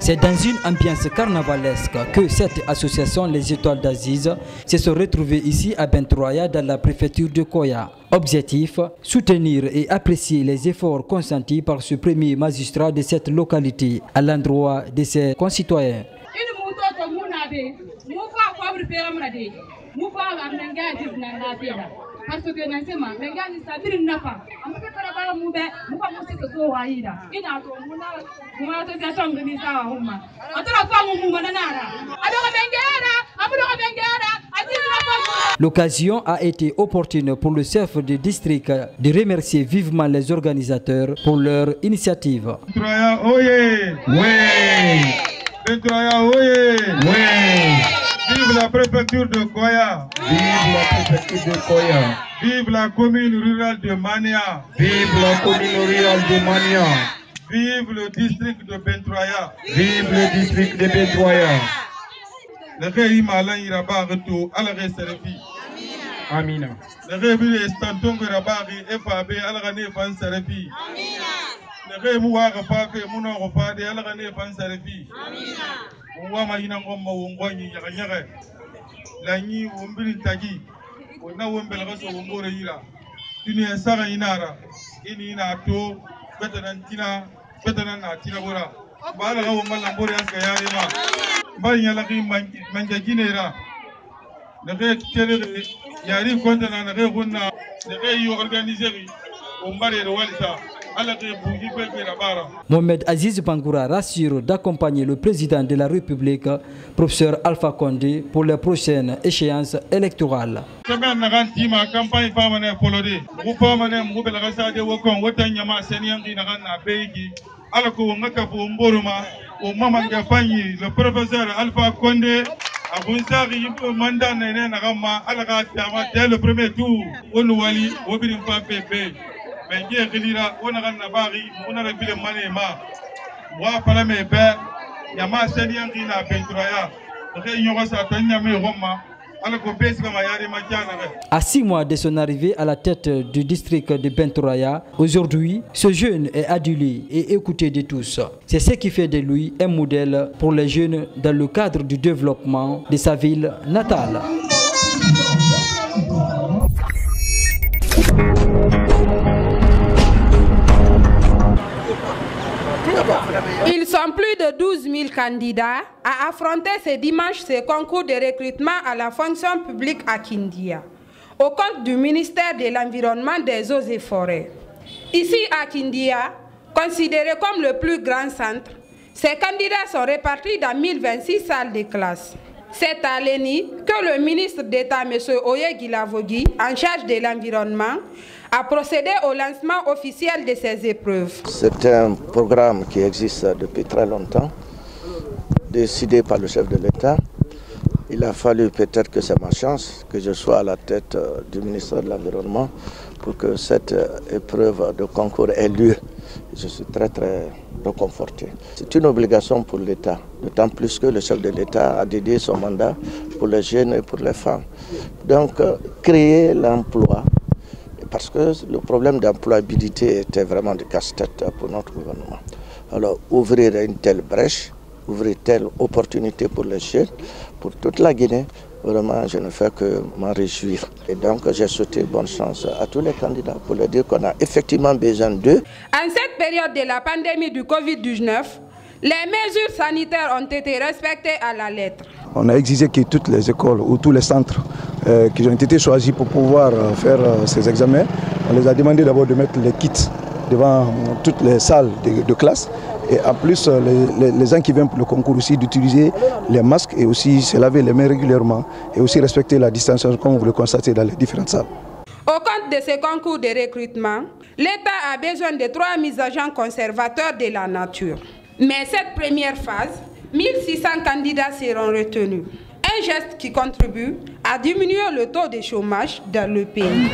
C'est dans une ambiance carnavalesque que cette association Les Étoiles d'Aziz se sont retrouvées ici à Bentroya dans la préfecture de Koya. Objectif, soutenir et apprécier les efforts consentis par ce premier magistrat de cette localité à l'endroit de ses concitoyens. Parce que l'occasion a été opportune pour le chef de district de remercier vivement les organisateurs pour leur initiative. Bentroya oyez! Oui! Bentroya oyez! Oui! Vive la préfecture de Koya! Vive la préfecture de Koya! Vive la commune rurale de Mania! Vive la commune rurale de Mania! Vive le district de Bentroya! Vive le district de Bentroya! Le rei Malan Iraba Reto, Alare Serefi. Amina. Le rei Bile Stantongo Rabari, FAB, Alare Fan Serefi. Amina. Le rei Mouara Fafe, Mouno Rofade, Alare Fan Serefi. Amina. Ouama Inangoma Wongwani Yaganyare. Lani Wumbili Tagi. Ona Wumbelgaso Wumbore Ira. Tuni Sara Inara. Ina to, Betanantina, Betanatina Bora. Bala Wumbala Askayarima. Banya laki manjaginera nage tele yari kontana nage gunna nage yo organiser ombare de walita ala ke bugi be rabara. Mohamed Aziz Bangoura rassure d'accompagner le président de la République, professeur Alpha Condé, pour les prochaines échéances électorales. Semaine naganti ma campagne famane folode ou famane mbela gasa de wokon wotanya ma seniangi nagana beigi ala ko ngaka fo mboroma au moment de le professeur Alpha Condé a Bounsari mandat nene nagama alaka tama dès le premier tour onwali obirim pa pepe mais ngi relira onagana bari onara bile manema wa palame be yama seniangi na Bentroya re nyosa tanya me Roma. À 6 mois de son arrivée à la tête du district de Bentroya, aujourd'hui, ce jeune est adulé et écouté de tous. C'est ce qui fait de lui un modèle pour les jeunes dans le cadre du développement de sa ville natale. Ils sont plus de 12 000 candidats à affronter ce dimanche ce concours de recrutement à la fonction publique à Kindia, au compte du ministère de l'Environnement, des Eaux et Forêts. Ici à Kindia, considéré comme le plus grand centre, ces candidats sont répartis dans 1026 salles de classe. C'est à l'ENI que le ministre d'État, M. Oye Guilavogui, en charge de l'environnement, a procédé au lancement officiel de ces épreuves. C'est un programme qui existe depuis très longtemps, décidé par le chef de l'État. Il a fallu peut-être que c'est ma chance que je sois à la tête du ministère de l'Environnement pour que cette épreuve de concours ait lieu. Je suis très réconforté. C'est une obligation pour l'État, d'autant plus que le chef de l'État a dédié son mandat pour les jeunes et pour les femmes. Donc, créer l'emploi, parce que le problème d'employabilité était vraiment de casse-tête pour notre gouvernement. Alors, ouvrir une telle brèche, ouvrir telle opportunité pour les jeunes, pour toute la Guinée, vraiment, je ne fais que m'en réjouir. Et donc, j'ai souhaité bonne chance à tous les candidats pour leur dire qu'on a effectivement besoin d'eux. En cette période de la pandémie du Covid-19, les mesures sanitaires ont été respectées à la lettre. On a exigé que toutes les écoles ou tous les centres qui ont été choisis pour pouvoir faire ces examens, on les a demandé d'abord de mettre les kits devant toutes les salles de classe. Et en plus, les gens qui viennent pour le concours aussi d'utiliser les masques et aussi se laver les mains régulièrement et aussi respecter la distanciation comme vous le constatez dans les différentes salles. Au compte de ces concours de recrutement, l'État a besoin de 3 mises agents conservateurs de la nature. Mais cette première phase, 1600 candidats seront retenus. Un geste qui contribue à diminuer le taux de chômage dans le pays.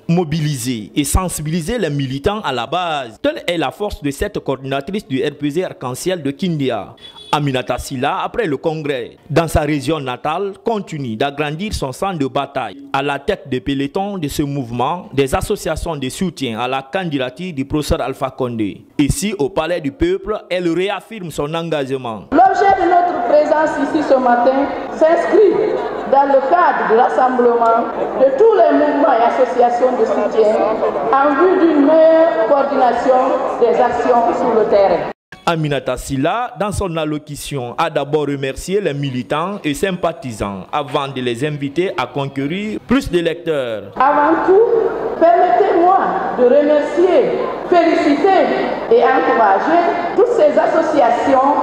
Mobiliser et sensibiliser les militants à la base. Telle est la force de cette coordinatrice du RPZ Arc-en-Ciel de Kindia. Aminata Sylla, après le congrès dans sa région natale, continue d'agrandir son centre de bataille. À la tête des pelotons de ce mouvement, des associations de soutien à la candidature du professeur Alpha Condé. Ici, au Palais du Peuple, elle réaffirme son engagement. L'objet de notre présence ici ce matin s'inscrit dans le cadre de l'assemblement de tous les mouvements et associations de soutien en vue d'une meilleure coordination des actions sur le terrain. Aminata Sylla, dans son allocution, a d'abord remercié les militants et sympathisants avant de les inviter à conquérir plus d'électeurs. Avant tout, permettez-moi de remercier, féliciter et encourager toutes ces associations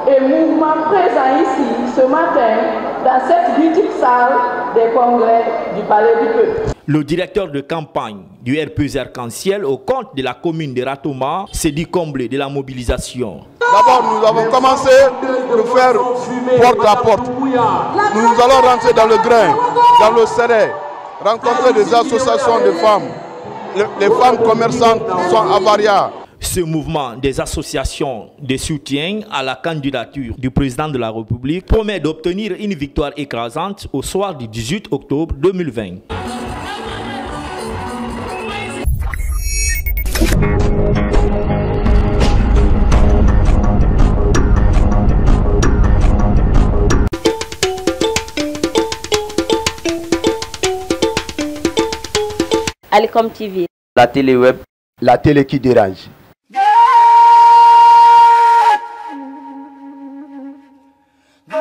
et mouvements présents ici ce matin dans cette mythique salle des congrès du Palais du Peuple. Le directeur de campagne du RPZ Arc-en-Ciel au compte de la commune de Ratoma s'est dit comblé de la mobilisation. D'abord, nous avons commencé de faire porte à porte. Nous allons rentrer dans le grain, dans le serré, rencontrer des associations de femmes, les femmes commerçantes qui sont à Varia. Ce mouvement des associations de soutien à la candidature du président de la République promet d'obtenir une victoire écrasante au soir du 18 octobre 2020. Alicom TV. La télé web. La télé qui dérange. Go,